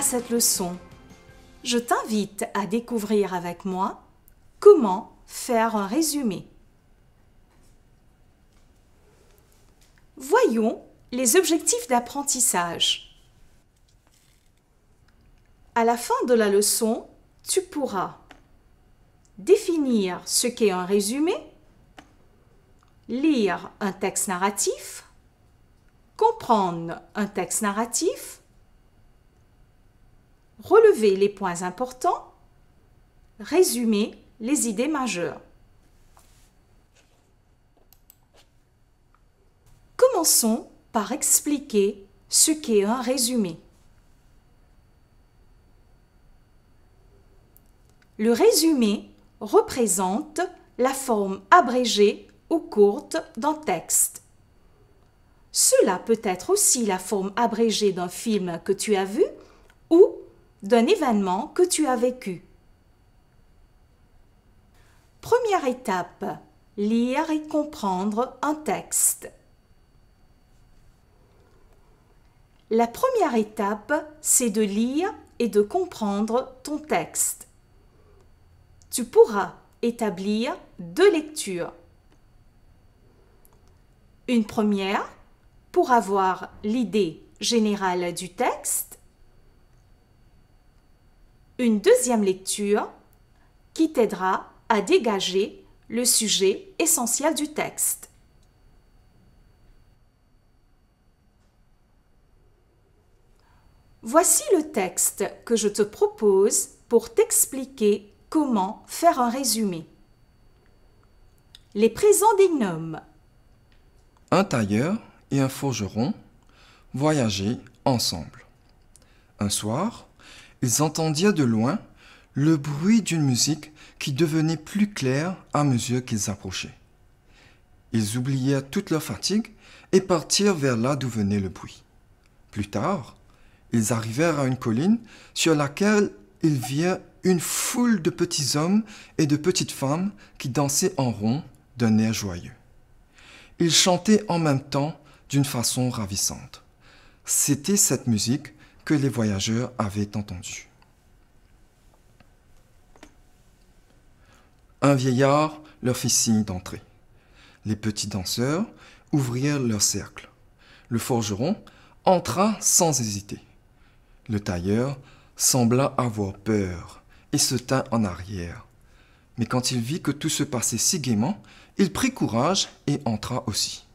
cette leçon. Je t'invite à découvrir avec moi comment faire un résumé. Voyons les objectifs d'apprentissage. À la fin de la leçon, tu pourras définir ce qu'est un résumé, lire un texte narratif, comprendre un texte narratif, relever les points importants, résumer les idées majeures. Commençons par expliquer ce qu'est un résumé. Le résumé représente la forme abrégée ou courte d'un texte. Cela peut être aussi la forme abrégée d'un film que tu as vu ou d'un événement que tu as vécu. Première étape, lire et comprendre un texte. La première étape, c'est de lire et de comprendre ton texte. Tu pourras établir 2 lectures. Une première pour avoir l'idée générale du texte. Une deuxième lecture qui t'aidera à dégager le sujet essentiel du texte. Voici le texte que je te propose pour t'expliquer comment faire un résumé. Les présents des gnomes. Un tailleur et un forgeron voyageaient ensemble. Un soir, ils entendirent de loin le bruit d'une musique qui devenait plus claire à mesure qu'ils approchaient. Ils oublièrent toute leur fatigue et partirent vers là d'où venait le bruit. Plus tard, ils arrivèrent à une colline sur laquelle ils virent une foule de petits hommes et de petites femmes qui dansaient en rond d'un air joyeux. Ils chantaient en même temps d'une façon ravissante. C'était cette musique que les voyageurs avaient entendue. Un vieillard leur fit signe d'entrer. Les petits danseurs ouvrirent leur cercle. Le forgeron entra sans hésiter. Le tailleur sembla avoir peur et se tint en arrière. Mais quand il vit que tout se passait si gaiement, il prit courage et entra aussi.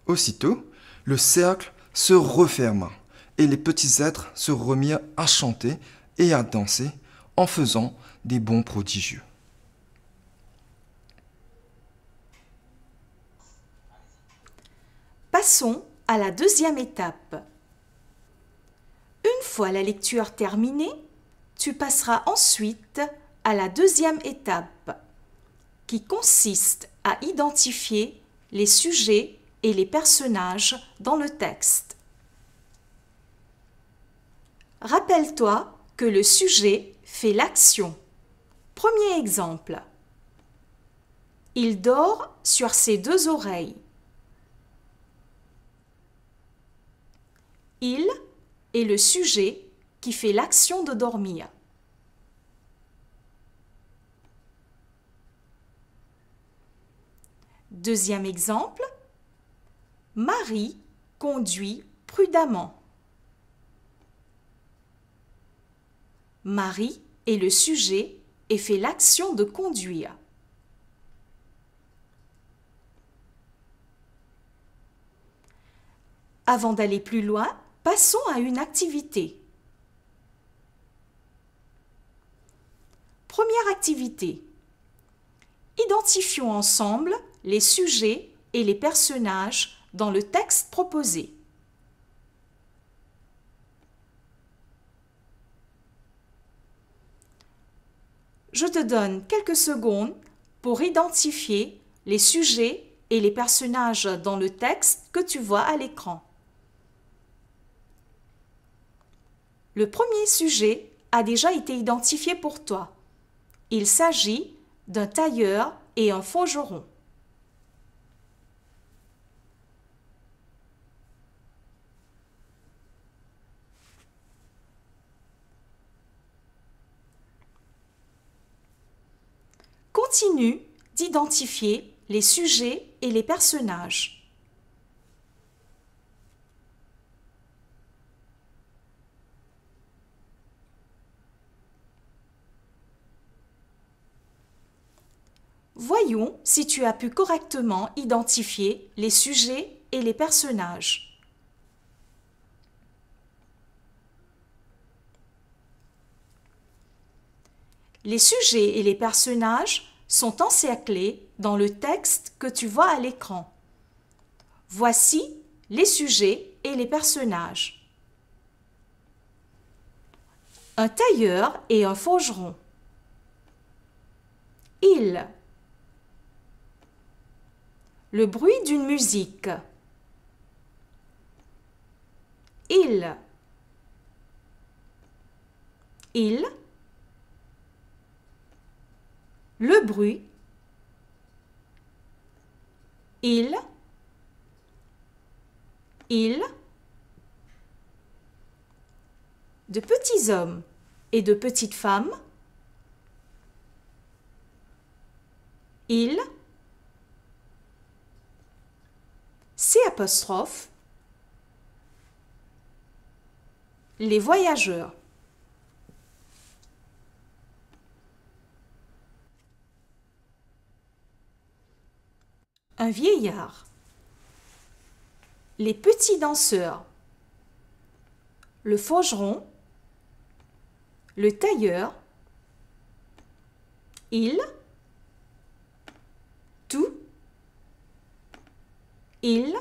Aussitôt, le cercle se referma et les petits êtres se remirent à chanter et à danser en faisant des bonds prodigieux. Passons à la deuxième étape. Une fois la lecture terminée, tu passeras ensuite à la deuxième étape, qui consiste à identifier les sujets et les personnages dans le texte. Rappelle-toi que le sujet fait l'action. Premier exemple. Il dort sur ses 2 oreilles. Il est le sujet qui fait l'action de dormir. Deuxième exemple. Marie conduit prudemment. Marie est le sujet et fait l'action de conduire. Avant d'aller plus loin, passons à une activité. Première activité. Identifions ensemble les sujets et les personnages dans le texte proposé. Je te donne quelques secondes pour identifier les sujets et les personnages dans le texte que tu vois à l'écran. Le premier sujet a déjà été identifié pour toi. Il s'agit d'un tailleur et un forgeron. Continue d'identifier les sujets et les personnages. Voyons si tu as pu correctement identifier les sujets et les personnages. Les sujets et les personnages sont encerclés dans le texte que tu vois à l'écran. Voici les sujets et les personnages. Un tailleur et un forgeron. Il. Le bruit d'une musique. Il. Il. Le bruit. Il. De petits hommes et de petites femmes. Il. C'. Les voyageurs. Un vieillard. Les petits danseurs. Le forgeron. Le tailleur. Il. Tout. Il.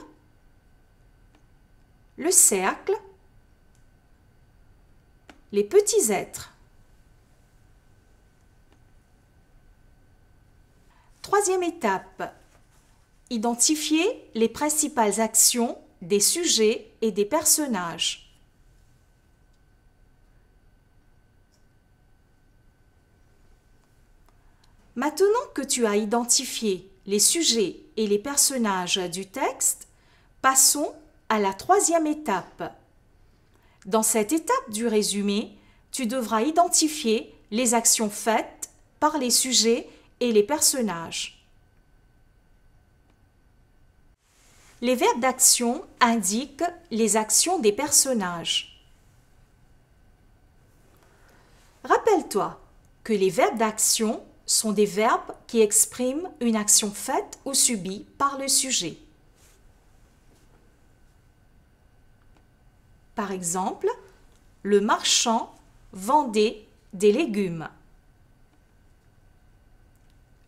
Le cercle. Les petits êtres. Troisième étape. Identifier les principales actions des sujets et des personnages. Maintenant que tu as identifié les sujets et les personnages du texte, passons à la troisième étape. Dans cette étape du résumé, tu devras identifier les actions faites par les sujets et les personnages. Les verbes d'action indiquent les actions des personnages. Rappelle-toi que les verbes d'action sont des verbes qui expriment une action faite ou subie par le sujet. Par exemple, le marchand vendait des légumes.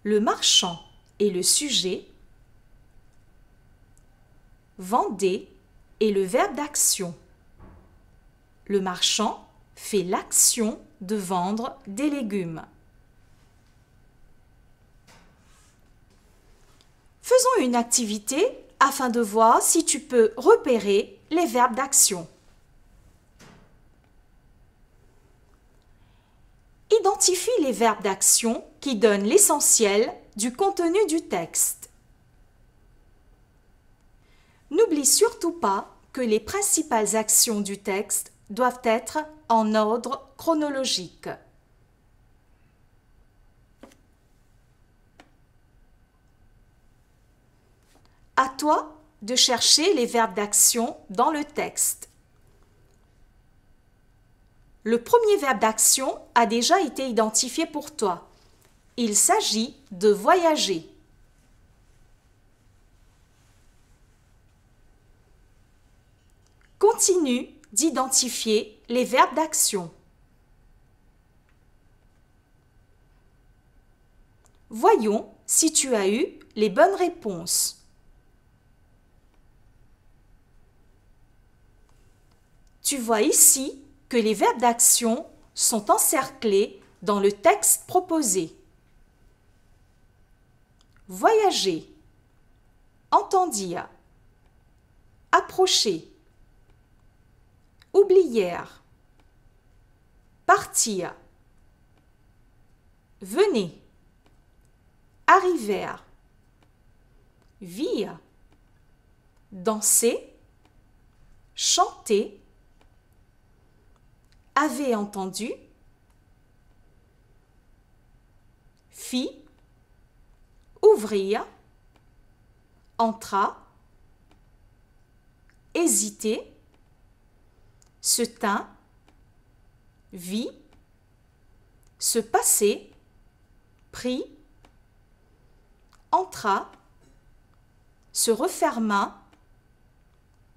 Le marchand est le sujet. Vendait est le verbe d'action. Le marchand fait l'action de vendre des légumes. Faisons une activité afin de voir si tu peux repérer les verbes d'action. Identifie les verbes d'action qui donnent l'essentiel du contenu du texte. N'oublie surtout pas que les principales actions du texte doivent être en ordre chronologique. À toi de chercher les verbes d'action dans le texte. Le premier verbe d'action a déjà été identifié pour toi. Il s'agit de voyager. Continue d'identifier les verbes d'action. Voyons si tu as eu les bonnes réponses. Tu vois ici que les verbes d'action sont encerclés dans le texte proposé. Voyager, entendir, approcher, oublièrent, partir, venez, arrivèrent, virent, danser, chanter, avait entendu, fit, ouvrir, entra, hésiter, se tint, vit, se passer, prit, entra, se referma,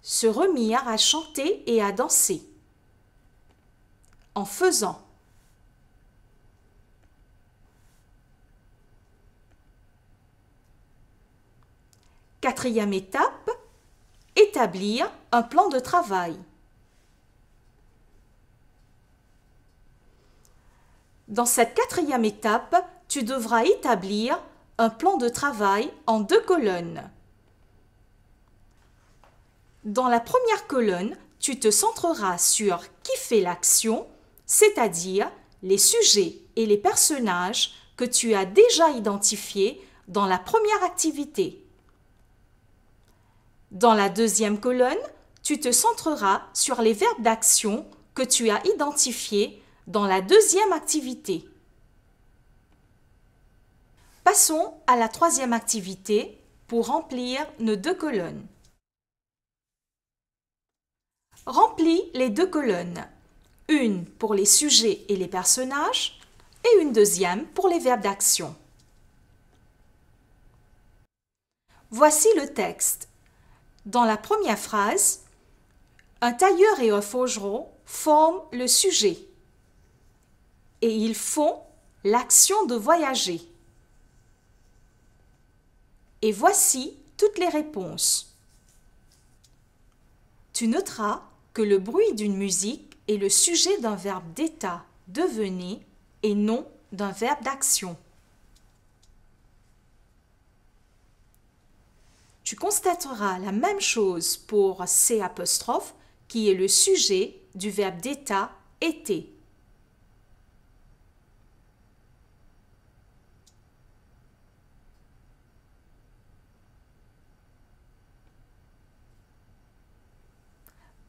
se remirent à chanter et à danser. En faisant. Quatrième étape, établir un plan de travail. Dans cette quatrième étape, tu devras établir un plan de travail en 2 colonnes. Dans la première colonne, tu te centreras sur qui fait l'action, c'est-à-dire les sujets et les personnages que tu as déjà identifiés dans la première activité. Dans la deuxième colonne, tu te centreras sur les verbes d'action que tu as identifiés dans la deuxième activité. Passons à la troisième activité pour remplir nos 2 colonnes. Remplis les 2 colonnes, une pour les sujets et les personnages et une deuxième pour les verbes d'action. Voici le texte. Dans la première phrase, un tailleur et un forgeron forment le sujet et ils font l'action de voyager. Et voici toutes les réponses. Tu noteras que le bruit d'une musique est le sujet d'un verbe d'état devenir et non d'un verbe d'action. Tu constateras la même chose pour C', qui est le sujet du verbe d'état été.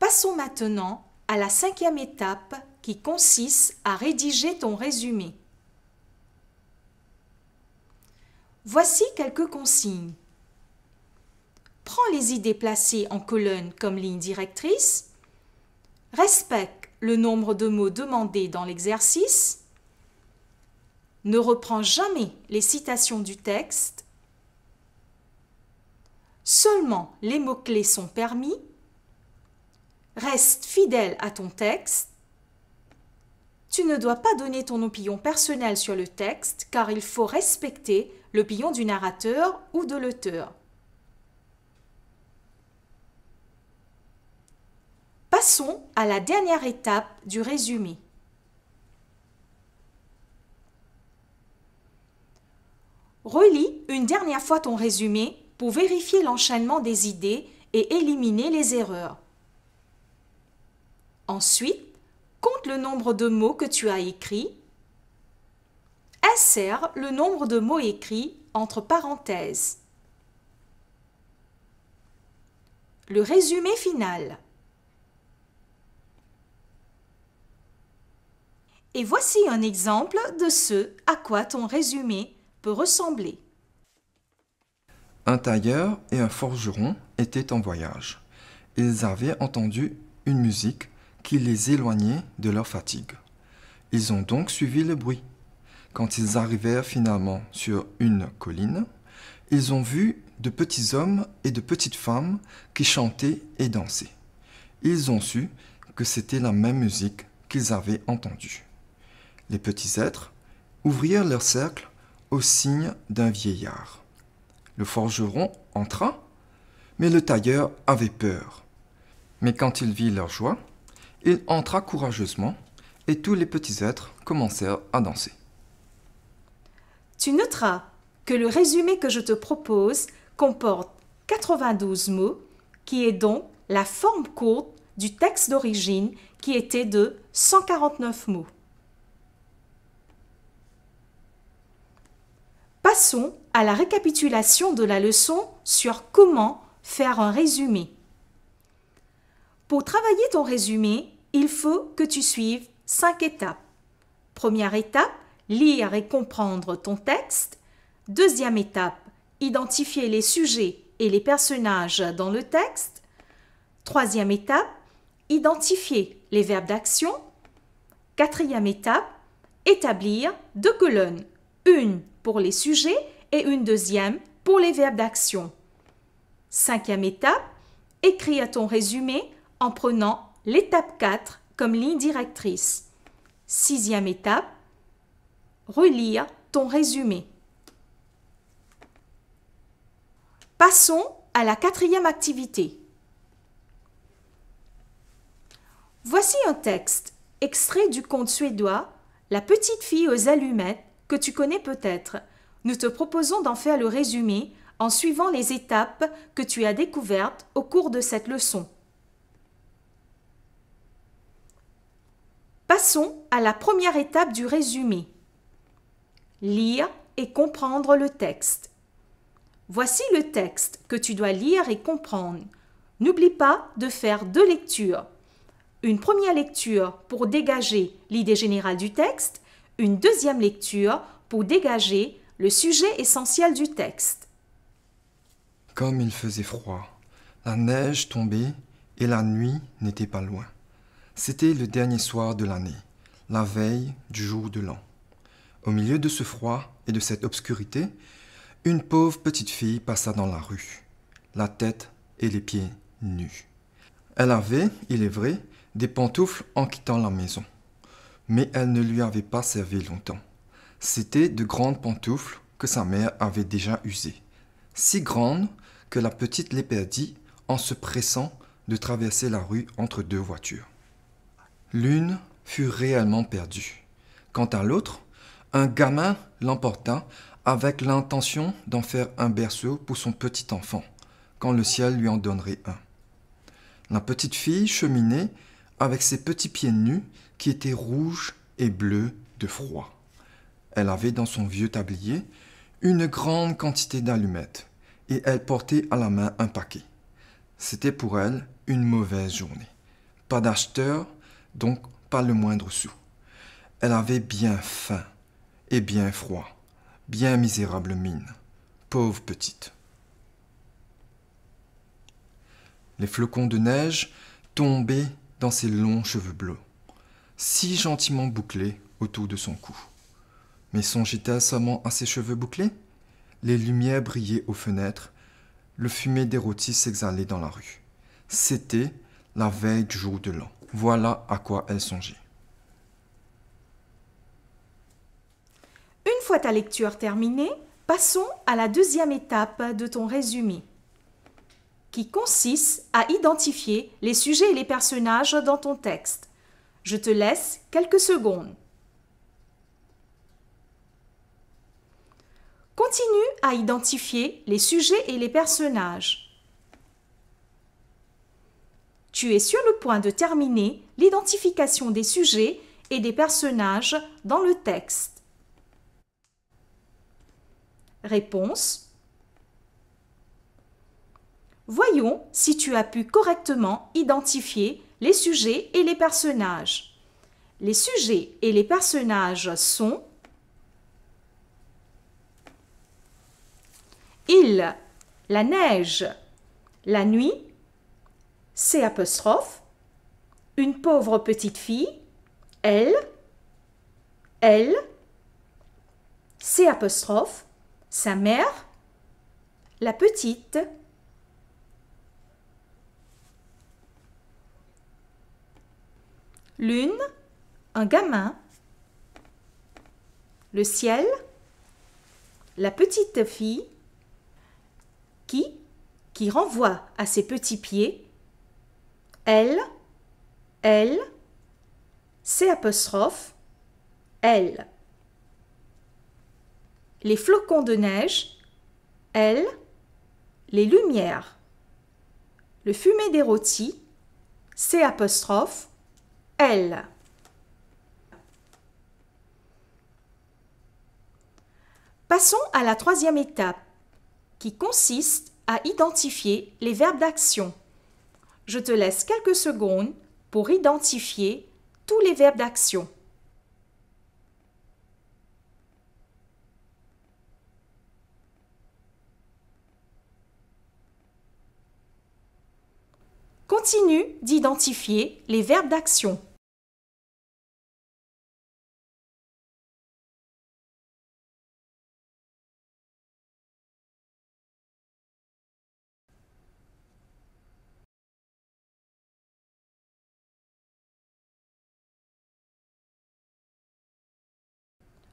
Passons maintenant à la 5e étape qui consiste à rédiger ton résumé. Voici quelques consignes. Prends les idées placées en colonne comme ligne directrice. Respecte le nombre de mots demandés dans l'exercice. Ne reprends jamais les citations du texte. Seulement les mots-clés sont permis. Reste fidèle à ton texte. Tu ne dois pas donner ton opinion personnelle sur le texte car il faut respecter l'opinion du narrateur ou de l'auteur. Passons à la dernière étape du résumé. Relis une dernière fois ton résumé pour vérifier l'enchaînement des idées et éliminer les erreurs. Ensuite, compte le nombre de mots que tu as écrits. Insère le nombre de mots écrits entre parenthèses. Le résumé final. Et voici un exemple de ce à quoi ton résumé peut ressembler. Un tailleur et un forgeron étaient en voyage. Ils avaient entendu une musique qui les éloignait de leur fatigue. Ils ont donc suivi le bruit. Quand ils arrivèrent finalement sur une colline, ils ont vu de petits hommes et de petites femmes qui chantaient et dansaient. Ils ont su que c'était la même musique qu'ils avaient entendue. Les petits êtres ouvrirent leur cercle au signe d'un vieillard. Le forgeron entra, mais le tailleur avait peur. Mais quand il vit leur joie, il entra courageusement et tous les petits êtres commencèrent à danser. Tu noteras que le résumé que je te propose comporte 92 mots, qui est donc la forme courte du texte d'origine qui était de 149 mots. Passons à la récapitulation de la leçon sur comment faire un résumé. Pour travailler ton résumé, il faut que tu suives 5 étapes. Première étape, lire et comprendre ton texte. Deuxième étape, identifier les sujets et les personnages dans le texte. Troisième étape, identifier les verbes d'action. Quatrième étape, établir 2 colonnes, une pour les sujets et une deuxième pour les verbes d'action. Cinquième étape, écrire ton résumé en prenant l'étape 4 comme ligne directrice. Sixième étape, relire ton résumé. Passons à la quatrième activité. Voici un texte extrait du conte suédois « La petite fille aux allumettes » que tu connais peut-être. Nous te proposons d'en faire le résumé en suivant les étapes que tu as découvertes au cours de cette leçon. Passons à la première étape du résumé. Lire et comprendre le texte. Voici le texte que tu dois lire et comprendre. N'oublie pas de faire 2 lectures. Une première lecture pour dégager l'idée générale du texte, une deuxième lecture pour dégager le sujet essentiel du texte. Comme il faisait froid, la neige tombait et la nuit n'était pas loin. C'était le dernier soir de l'année, la veille du jour de l'an. Au milieu de ce froid et de cette obscurité, une pauvre petite fille passa dans la rue, la tête et les pieds nus. Elle avait, il est vrai, des pantoufles en quittant la maison. Mais elles ne lui avaient pas servi longtemps. C'étaient de grandes pantoufles que sa mère avait déjà usées, si grandes que la petite les perdit en se pressant de traverser la rue entre 2 voitures. L'une fut réellement perdue. Quant à l'autre, un gamin l'emporta avec l'intention d'en faire un berceau pour son petit enfant, quand le ciel lui en donnerait un. La petite fille cheminait avec ses petits pieds nus qui étaient rouges et bleus de froid. Elle avait dans son vieux tablier une grande quantité d'allumettes et elle portait à la main un paquet. C'était pour elle une mauvaise journée. Pas d'acheteur, donc pas le moindre sou. Elle avait bien faim et bien froid, bien misérable mine, pauvre petite. Les flocons de neige tombaient dans ses longs cheveux bleus, si gentiment bouclés autour de son cou. Mais songeait-elle seulement à ses cheveux bouclés? Les lumières brillaient aux fenêtres, le fumet des rôtis s'exhalait dans la rue. C'était la veille du jour de l'an. Voilà à quoi elle songeait. Une fois ta lecture terminée, passons à la deuxième étape de ton résumé, qui consiste à identifier les sujets et les personnages dans ton texte. Je te laisse quelques secondes. Continue à identifier les sujets et les personnages. Tu es sur le point de terminer l'identification des sujets et des personnages dans le texte. Réponse. Voyons si tu as pu correctement identifier les sujets et les personnages. Les sujets et les personnages sont il, la neige, la nuit, C', une pauvre petite fille, elle, C', sa mère, la petite, lune, un gamin, le ciel, la petite fille, qui renvoie à ses petits pieds, elle, C', elle. Les flocons de neige, elle, les lumières. Le fumet des rôtis, C', elle. Passons à la troisième étape, qui consiste à identifier les verbes d'action. Je te laisse quelques secondes pour identifier tous les verbes d'action. continue d'identifier les verbes d'action.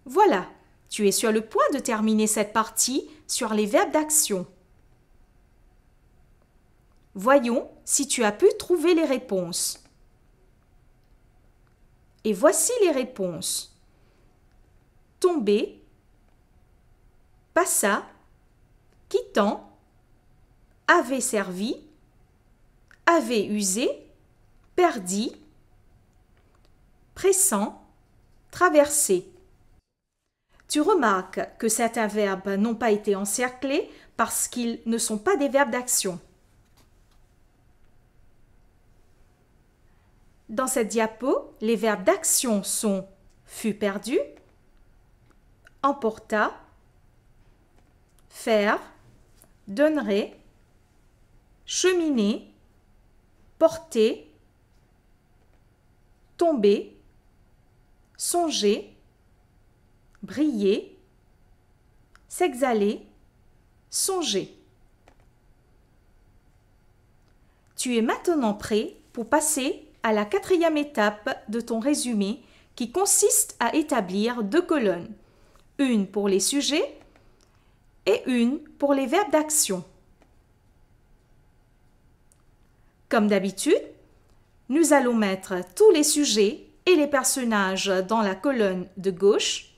Voilà, tu es sur le point de terminer cette partie sur les verbes d'action. Voyons si tu as pu trouver les réponses. Et voici les réponses. Tomber, passa, quittant, avait servi, avait usé, perdit, pressant, traversé. Tu remarques que certains verbes n'ont pas été encerclés parce qu'ils ne sont pas des verbes d'action. Dans cette diapo, les verbes d'action sont fut perdu, emporta, faire, donnerait, cheminer, porter, tomber, songer, briller, s'exhaler, songer. Tu es maintenant prêt pour passer à la 4e étape de ton résumé qui consiste à établir 2 colonnes, une pour les sujets et une pour les verbes d'action. Comme d'habitude, nous allons mettre tous les sujets et les personnages dans la colonne de gauche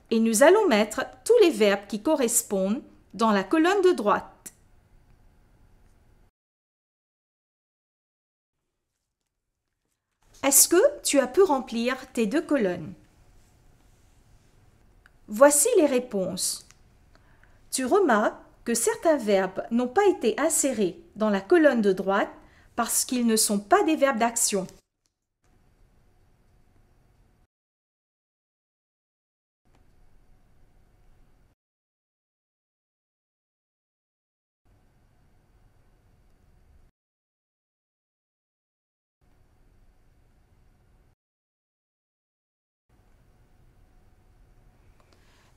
et nous allons mettre tous les verbes qui correspondent dans la colonne de droite. Est-ce que tu as pu remplir tes 2 colonnes? Voici les réponses. Tu remarques que certains verbes n'ont pas été insérés dans la colonne de droite parce qu'ils ne sont pas des verbes d'action.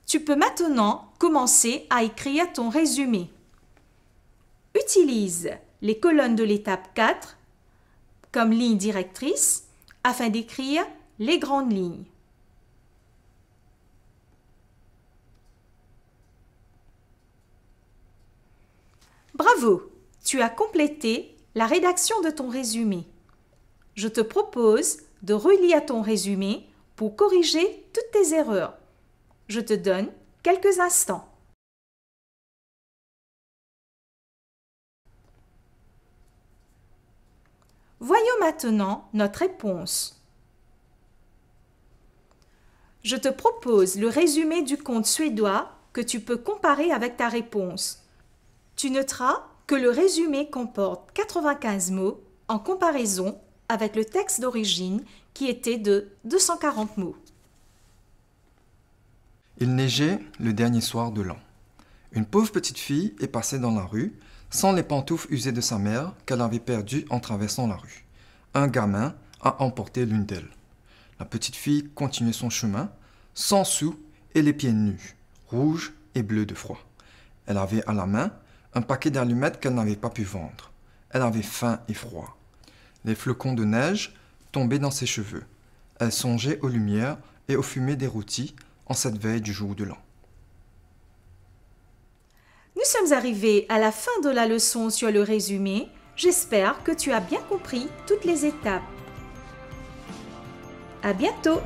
Tu peux maintenant commencer à écrire ton résumé. Utilise les colonnes de l'étape 4 comme ligne directrice afin d'écrire les grandes lignes. Bravo! Tu as complété la rédaction de ton résumé. Je te propose de relire ton résumé pour corriger toutes tes erreurs. Je te donne quelques instants. Voyons maintenant notre réponse. Je te propose le résumé du conte suédois que tu peux comparer avec ta réponse. Tu noteras que le résumé comporte 95 mots en comparaison avec le texte d'origine qui était de 240 mots. Il neigeait le dernier soir de l'an. Une pauvre petite fille est passée dans la rue, sans les pantoufles usées de sa mère qu'elle avait perdues en traversant la rue. Un gamin a emporté l'une d'elles. La petite fille continuait son chemin, sans sou et les pieds nus, rouges et bleus de froid. Elle avait à la main un paquet d'allumettes qu'elle n'avait pas pu vendre. Elle avait faim et froid. Les flocons de neige tombaient dans ses cheveux. Elle songeait aux lumières et aux fumées des rôtis en cette veille du jour de l'an. Nous sommes arrivés à la fin de la leçon sur le résumé. J'espère que tu as bien compris toutes les étapes. À bientôt!